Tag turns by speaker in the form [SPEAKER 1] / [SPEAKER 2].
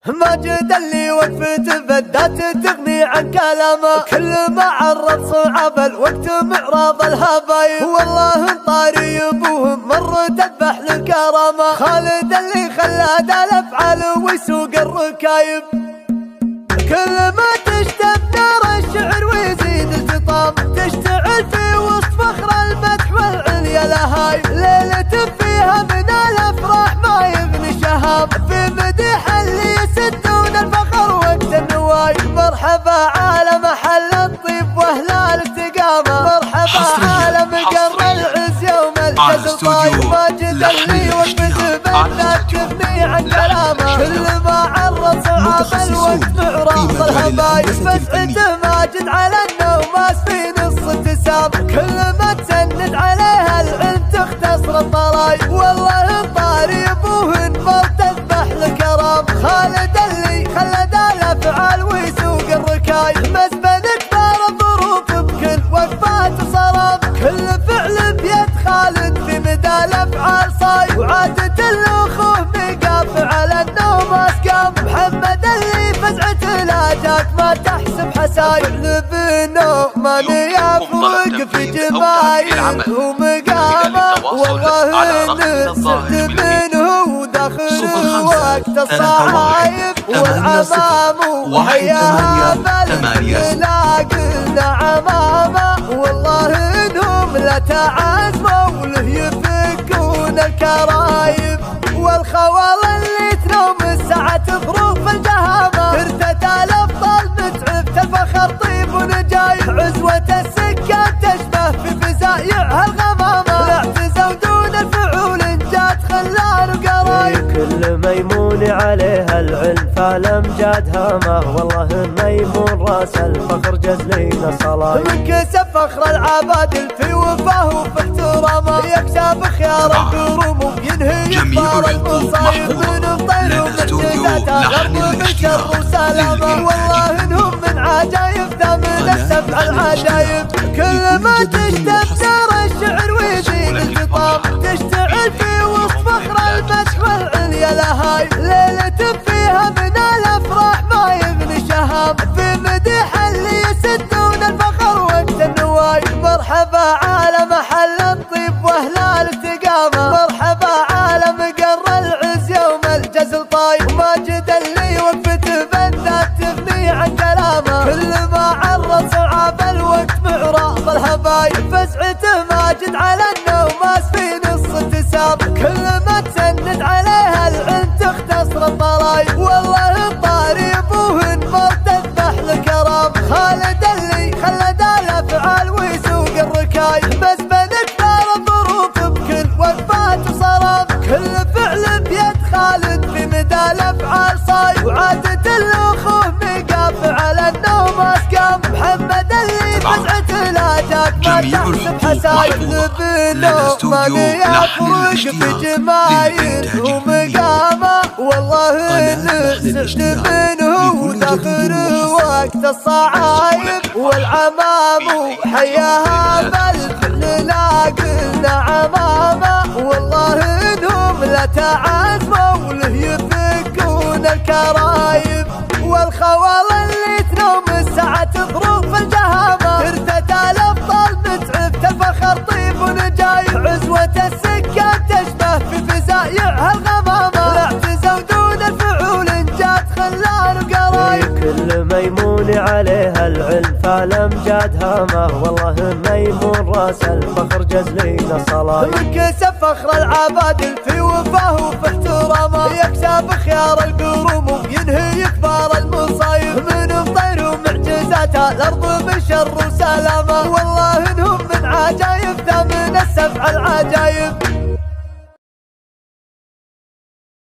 [SPEAKER 1] ماجد اللي وقفته بدات تغني عن كلامه، كل ما عرض صعب الوقت معراض الهبايب، والله طاري ابوهم مر تذبح للكرامه، خالد اللي خلاد الافعال ويسوق الركايب، كل ما تشتد نار الشعر ويزيد التطام، تشتعل في وسط فخر المدح والعليا لهايب، ليلة فيها من الافراح ما يغني شهام، في مديح اللي يسدون الفخر وقت النوايب، مرحبا على محل الطيب واهل الاستقامه، مرحبا على مقر العز يوم الجزل طايب، ماجد اللي وقفته بدات تغني عن كلامه، كل ما عرض صعاب الوقت معراض الهبايب، فزعته ماجد على النوماس في نص ابتسام، كل ما تسند عليها العلم تختصر الضرايب، والله طاري ابوهن مر تذبح للكرام، خالد اللي خلد الافعال ويسوق الركايب، مزبن كبار الظروف بكل وقفات صرام، كل فعل بيد خالد في مدى الافعال صايب، وعادة الاخوه مقاف على النوماس قام، محمد اللي فزعته لا جاك ما تحسب حسايب، لبنو ما يفوق في جمايل ومقامه، والله نسد منه داخل وقت الصعايب، والعمام وحياها بل لا قلنا عمامه، والله انهم لا تعزموا له يفكون الكرايب، والخوال اللي تنوم الساعة ظروف الجهامة، ارتدى الابطال متعب الفخر طيب ونجايب، عزوة السكان تشبه في فزايعها الغمامة، اعتزوا دون الفعول جات خلان وقرايب،
[SPEAKER 2] كل ميمون عليها العلم فالامجاد هامه، والله ميمون راس الفخر جزلين صلايب،
[SPEAKER 1] من كسب فخر العبادل في وفاه وفي احترامه، يكسى بخيار الكروم وينهي يختار المصايب، من الطير ومعجزاته غرب من شر وسلامه، والله انهم من عجايب ثمن السبع العجايب، كل ما تشتد نار الشعر ويزيد الخطاب، تشتعل في وسط فخر المدح والعليا لهايب، ليلة فيها من الافراح ما يغني شهام، في مديح اللي يسدون الفخر وقت النوايب، مرحبا على محل الطيب واهل الاستقامه، مرحبا على مقر العز يوم الجزل طايب، ماجد اللي وقفته بدات تغني عن كلامه، كل ما عرض صعاب الوقت معراض الهبايب، فزعته ماجد على النوماس في نص ابتسام، كل ما تسند عليها العلم تختصر الضرايب، والله طاري ابوهن مر تذبح للكرام، خالد اللي خلد الافعال ويسوق الركايب، مزبن كبار الظروف بكل وقفات وصرام، كل فعل بيد خالد في مدى الافعال صايب، وعادة الاخوه مقاف على النوماس قام، محمد اللي فزعته لا جاك ما تحسب حسايب، لبنو ما يفرق في جمايل ومقامه، والله نسد منه داخل وقت الصعايب، والعمام حياها بالفعل لا قلنا عمامه، والله انهم لا تعزموا له يفكون الكرايب، والخوال اللي تنوم الساعة ظروف الجهامة، ارتدى الابطال متعب الفخر طيب ونجايب، عزوة السكان تشبه في فزايعها الغمامة، اعتزوا دون الفعول جات خلان وقرايب،
[SPEAKER 2] كل ميمون عليها العلم فالامجاد هامه، والله ميمون راس الفخر جزلين صلايب،
[SPEAKER 1] من كسب فخر العبادل في وفاه وفي احترامه، يكسى بخيار الكروم وينهي كبار المصايب، من طير ومعجزاته الارض بشر وسلامه، والله انهم من عجايب ثمن السبع العجايب.